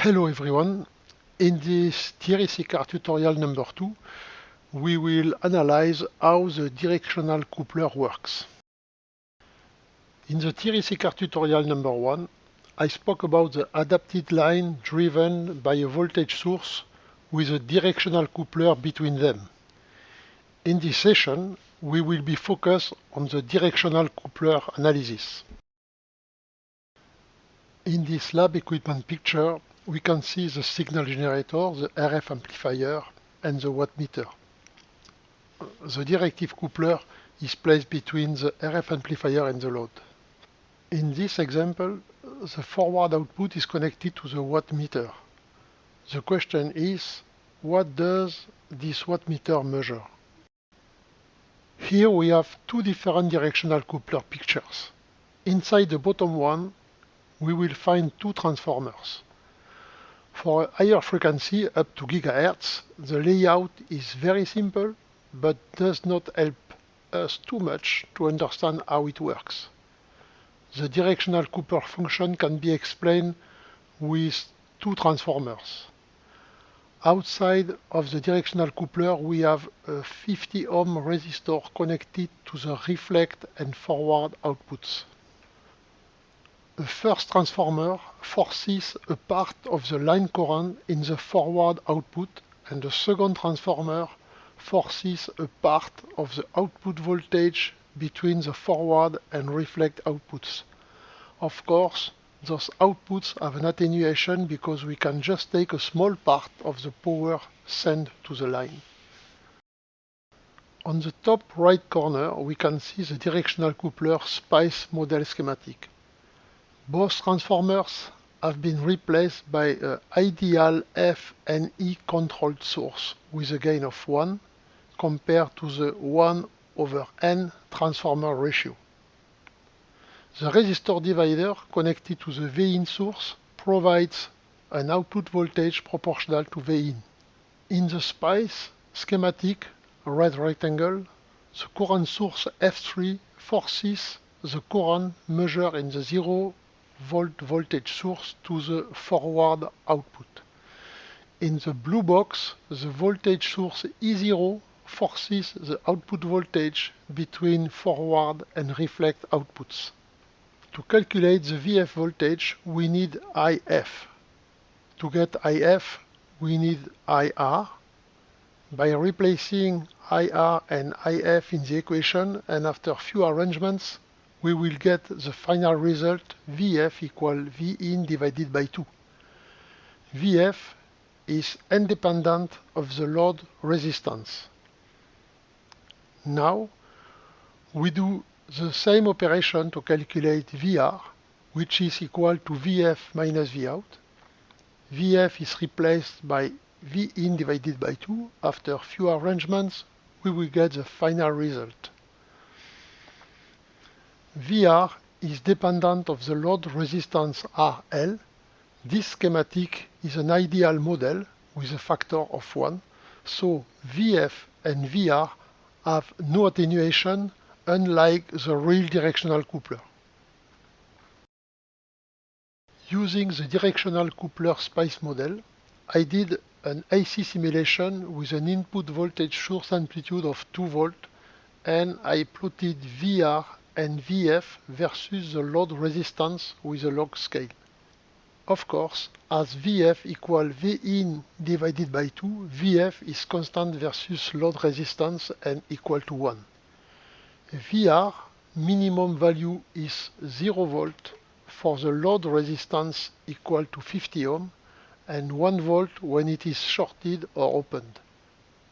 Hello everyone. In this TRC car tutorial number 2, we will analyze how the directional coupler works. In the TRC car tutorial number 1, I spoke about the adapted line driven by a voltage source with a directional coupler between them. In this session, we will be focused on the directional coupler analysis. In this lab equipment picture, we can see the signal generator, the RF amplifier, and the wattmeter. The directive coupler is placed between the RF amplifier and the load. In this example, the forward output is connected to the wattmeter. The question is, what does this wattmeter measure? Here we have two different directional coupler pictures. Inside the bottom one, we will find two transformers. For a higher frequency up to GHz, the layout is very simple, but does not help us too much to understand how it works. The directional coupler function can be explained with two transformers. Outside of the directional coupler, we have a 50 ohm resistor connected to the reflect and forward outputs. The first transformer forces a part of the line current in the forward output, and the second transformer forces a part of the output voltage between the forward and reflect outputs. Of course, those outputs have an attenuation because we can just take a small part of the power sent to the line. On the top right corner, we can see the directional coupler SPICE model schematic. Both transformers have been replaced by an ideal F and E controlled source with a gain of 1 compared to the 1/n transformer ratio. The resistor divider connected to the Vin source provides an output voltage proportional to Vin. In the SPICE schematic, a red rectangle, the current source F3 forces the current measured in the 0-volt voltage source to the forward output. In the blue box, the voltage source E0 forces the output voltage between forward and reflect outputs. To calculate the VF voltage, we need IF. To get IF, we need IR. By replacing IR and IF in the equation, and after few arrangements, we will get the final result VF equal Vin divided by 2. VF is independent of the load resistance. Now, we do the same operation to calculate VR, which is equal to VF minus Vout. VF is replaced by Vin divided by 2. After few arrangements, we will get the final result. VR is dependent of the load resistance RL. This schematic is an ideal model with a factor of 1, so VF and VR have no attenuation, unlike the real directional coupler. Using the directional coupler SPICE model, I did an AC simulation with an input voltage source amplitude of 2 volt, and I plotted VR and VF versus the load resistance with a log scale. Of course, as VF equal Vin divided by 2, VF is constant versus load resistance and equal to 1. VR minimum value is 0 volt for the load resistance equal to 50 ohm and 1 volt when it is shorted or opened.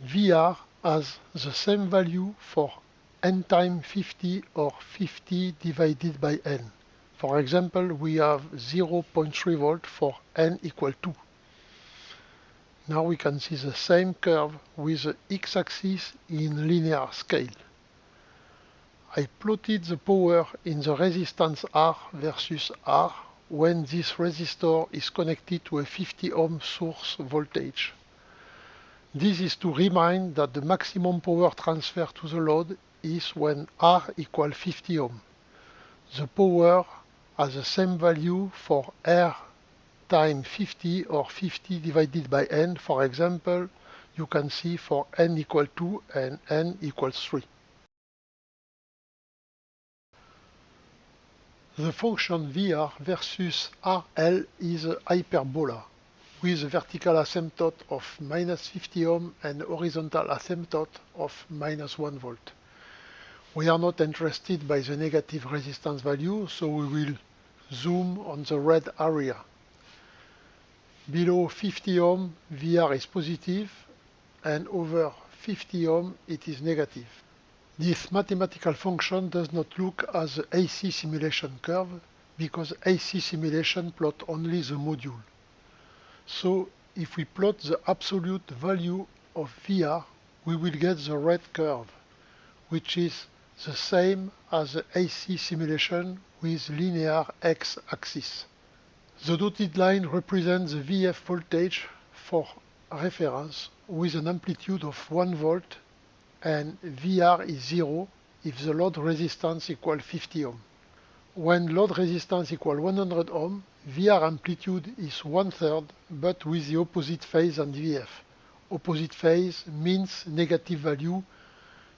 VR has the same value for n times 50 or 50 divided by n. For example, we have 0.3 volt for n equal 2. Now we can see the same curve with the x-axis in linear scale. I plotted the power in the resistance R versus R when this resistor is connected to a 50 ohm source voltage. This is to remind that the maximum power transfer to the load is when R equals 50 ohm. The power has the same value for R times 50 or 50 divided by n. For example, you can see for n equal 2 and n equals 3. The function VR versus RL is a hyperbola with a vertical asymptote of -50 ohm and horizontal asymptote of -1 volt. We are not interested by the negative resistance value, so we will zoom on the red area. Below 50 ohm, VR is positive, and over 50 ohm, it is negative. This mathematical function does not look as the AC simulation curve, because AC simulation plot only the module. So if we plot the absolute value of VR, we will get the red curve, which is the same as the AC simulation with linear x-axis. The dotted line represents the VF voltage for reference with an amplitude of 1 volt, and VR is 0 if the load resistance equals 50 ohm. When load resistance equals 100 ohm, VR amplitude is 1/3, but with the opposite phase than VF. Opposite phase means negative value.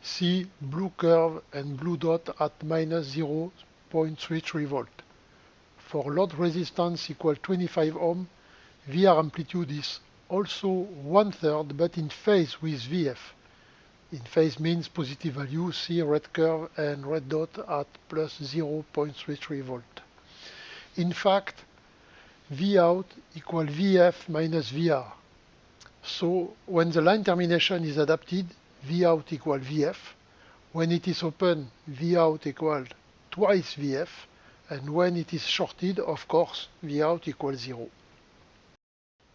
See blue curve and blue dot at -0.33 volt. For load resistance equal 25 ohm, VR amplitude is also 1/3, but in phase with VF. In phase means positive value. See red curve and red dot at +0.33 volt. In fact, Vout equal VF minus VR. So when the line termination is adapted, Vout equal VF. When it is open, Vout equal twice VF. And when it is shorted, of course, Vout equals 0.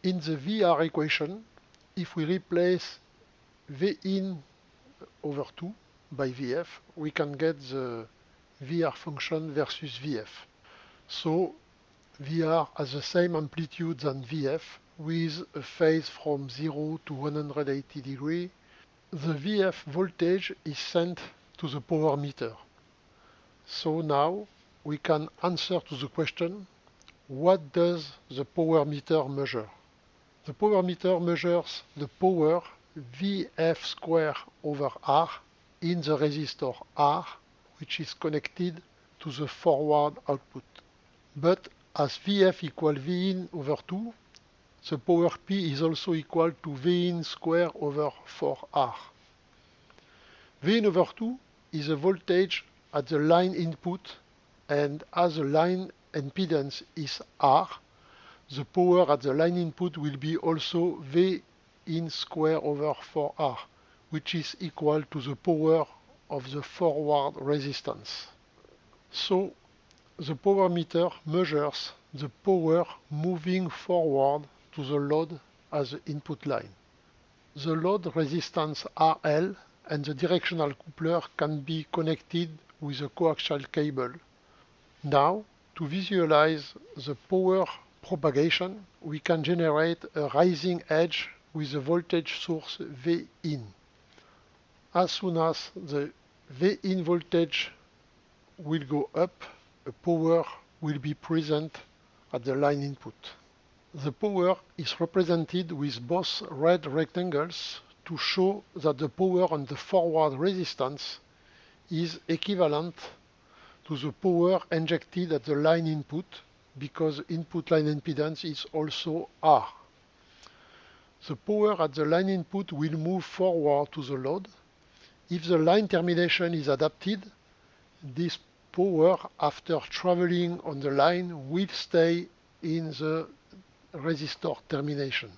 In the VR equation, if we replace Vin over 2 by Vf, we can get the VR function versus Vf. So VR has the same amplitude than Vf with a phase from 0 to 180 degrees. The Vf voltage is sent to the power meter. So now we can answer to the question, what does the power meter measure? The power meter measures the power Vf square over R in the resistor R, which is connected to the forward output. But as Vf equal Vin over 2, the power P is also equal to Vin square over 4R. Vin over 2 is the voltage at the line input, and as the line impedance is R, the power at the line input will be also Vin square over 4R, which is equal to the power of the forward resistance. So the power meter measures the power moving forward to the load as the input line. The load resistance RL and the directional coupler can be connected with a coaxial cable. Now, to visualize the power propagation, we can generate a rising edge with a voltage source Vin. As soon as the Vin voltage will go up, a power will be present at the line input. The power is represented with both red rectangles to show that the power on the forward resistance is equivalent to the power injected at the line input, because input line impedance is also R. The power at the line input will move forward to the load. If the line termination is adapted, this power, after traveling on the line, will stay in the resistor termination.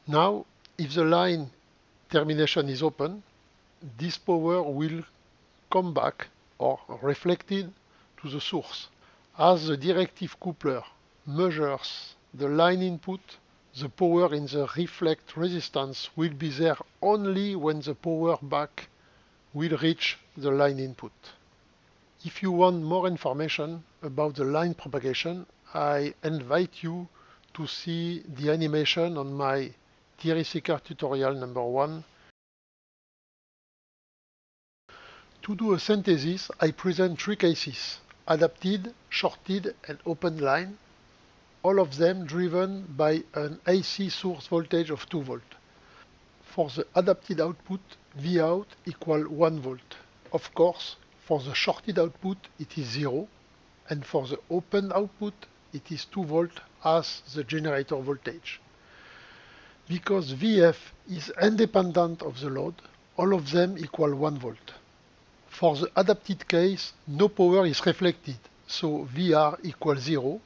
Now, if the line termination is open, this power will come back or reflected to the source. As the directive coupler measures the line input, the power in the reflect resistance will be there only when the power back will reach the line input. If you want more information about the line propagation, I invite you to see the animation on my Thierry Séquard tutorial number 1. To do a synthesis, I present three cases: adapted, shorted, and open line. all of them driven by an AC source voltage of 2 volt. For the adapted output, Vout equal 1 volt. Of course, for the shorted output it is 0, and for the open output it is 2 volt as the generator voltage. Because Vf is independent of the load, all of them equal 1 volt. For the adapted case, no power is reflected, so Vr equals 0.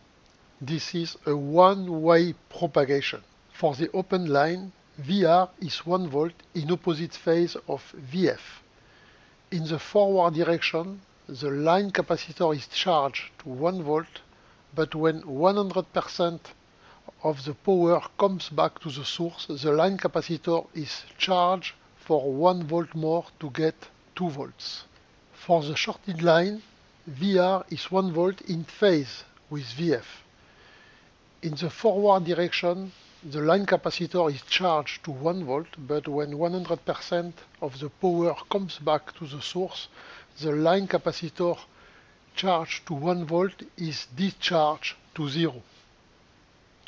This is a one-way propagation. For the open line, Vr is 1 volt in opposite phase of Vf. In the forward direction, the line capacitor is charged to 1 volt, but when 100% of the power comes back to the source, the line capacitor is charged for 1 volt more to get 2 volts. For the shorted line, Vr is 1 volt in phase with Vf. In the forward direction, the line capacitor is charged to 1 volt, but when 100% of the power comes back to the source, the line capacitor charged to 1 volt is discharged to 0.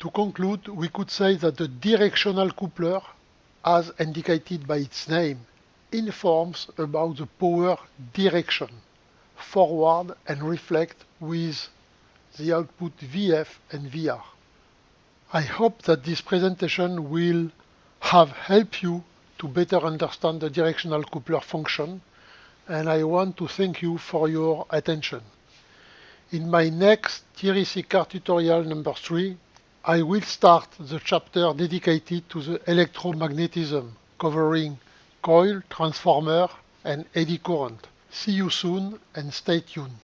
To conclude, we could say that the directional coupler, as indicated by its name, informs about the power direction, forward and reflect with the output Vf and Vr. I hope that this presentation will have helped you to better understand the directional coupler function, and I want to thank you for your attention. In my next TRC car tutorial number 3, I will start the chapter dedicated to the electromagnetism, covering coil, transformer, and eddy current. See you soon and stay tuned.